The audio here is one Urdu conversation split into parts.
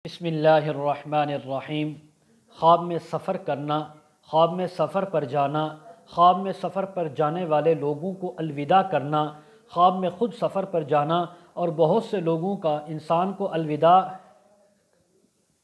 بسم اللہ الرحمن الرحیم۔ خواب میں سفر کرنا، خواب میں سفر پر جانا، خواب میں سفر پر جانے والے لوگوں کو الوداع کرنا، خواب میں خود سفر پر جانا اور بہت سے لوگوں کا انسان کو الوداع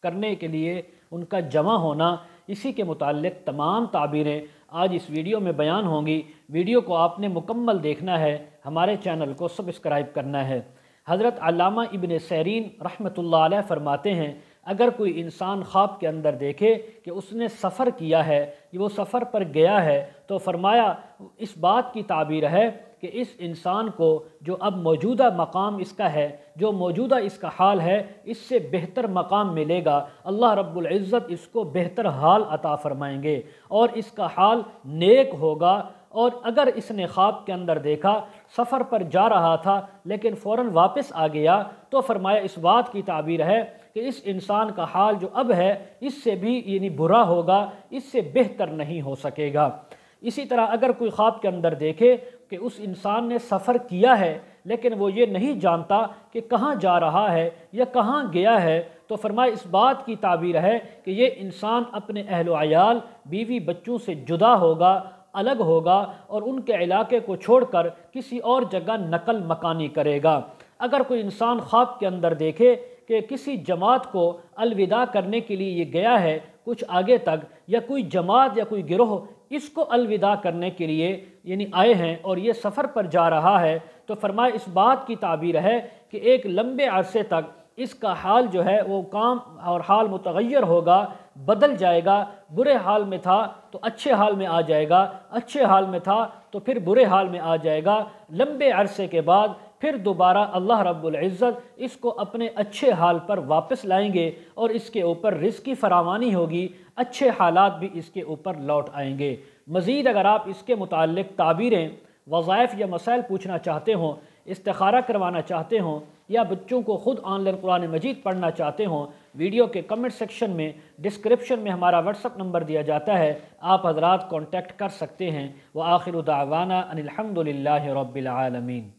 کرنے کے لیے ان کا جمع ہونا، اسی کے متعلق تمام تعبیریں آج اس ویڈیو میں بیان ہوں گی۔ ویڈیو کو آپ نے مکمل دیکھنا ہے، ہمارے چینل کو سبسکرائب کرنا ہے۔ حضرت علامہ ابن سیرین رحمۃ اللہ علیہ فرماتے ہیں، اگر کوئی انسان خواب کے اندر دیکھے کہ اس نے سفر کیا ہے، وہ سفر پر گیا ہے، تو فرمایا اس بات کی تعبیر ہے کہ اس انسان کو جو اب موجودہ مقام اس کا ہے، جو موجودہ اس کا حال ہے، اس سے بہتر مقام ملے گا۔ اللہ رب العزت اس کو بہتر حال عطا فرمائیں گے اور اس کا حال نیک ہوگا۔ اور اگر اس نے خواب کے اندر دیکھا سفر پر جا رہا تھا لیکن فوراً واپس آ گیا، تو فرمایا اس بات کی تعبیر ہے کہ اس انسان کا حال جو اب ہے اس سے بھی برا ہوگا، اس سے بہتر نہیں ہو سکے گا۔ اسی طرح اگر کوئی خواب کے اندر دیکھے کہ اس انسان نے سفر کیا ہے لیکن وہ یہ نہیں جانتا کہ کہاں جا رہا ہے یا کہاں گیا ہے، تو فرمایا اس بات کی تعبیر ہے کہ یہ انسان اپنے اہل و عیال، بیوی بچوں سے جدا ہوگا، الگ ہوگا اور ان کے علاقے کو چھوڑ کر کسی اور جگہ نقل مکانی کرے گا۔ اگر کوئی انسان خواب کے اندر دیکھے کہ کسی جماعت کو الوداع کرنے کے لیے یہ گیا ہے کچھ آگے تک، یا کوئی جماعت یا کوئی گروہ اس کو الوداع کرنے کے لیے آئے ہیں اور یہ سفر پر جا رہا ہے، تو فرمایا اس بات کی تعبیر ہے کہ ایک لمبے عرصے تک اس کا حال جو ہے وہ کام اور حال متغیر ہوگا، بدل جائے گا۔ برے حال میں تھا تو اچھے حال میں آ جائے گا، اچھے حال میں تھا تو پھر برے حال میں آ جائے گا۔ لمبے عرصے کے بعد پھر دوبارہ اللہ رب العزت اس کو اپنے اچھے حال پر واپس لائیں گے اور اس کے اوپر رزق کی فراوانی ہوگی، اچھے حالات بھی اس کے اوپر لوٹ آئیں گے۔ مزید اگر آپ اس کے متعلق تعبیریں، وظائف یا مسائل پوچھنا چاہتے ہوں، استخارہ کروانا چاہتے ہوں یا بچوں کو خود آن لائن قرآن مجید پڑھنا چاہتے ہوں، ویڈیو کے کمنٹ سیکشن میں ڈسکرپشن میں ہمارا واٹس ایپ نمبر دیا جاتا ہے، آپ حضرات کانٹیکٹ کر سکتے ہیں۔ وآخر دعوانا ان الحمد للہ رب العالمین۔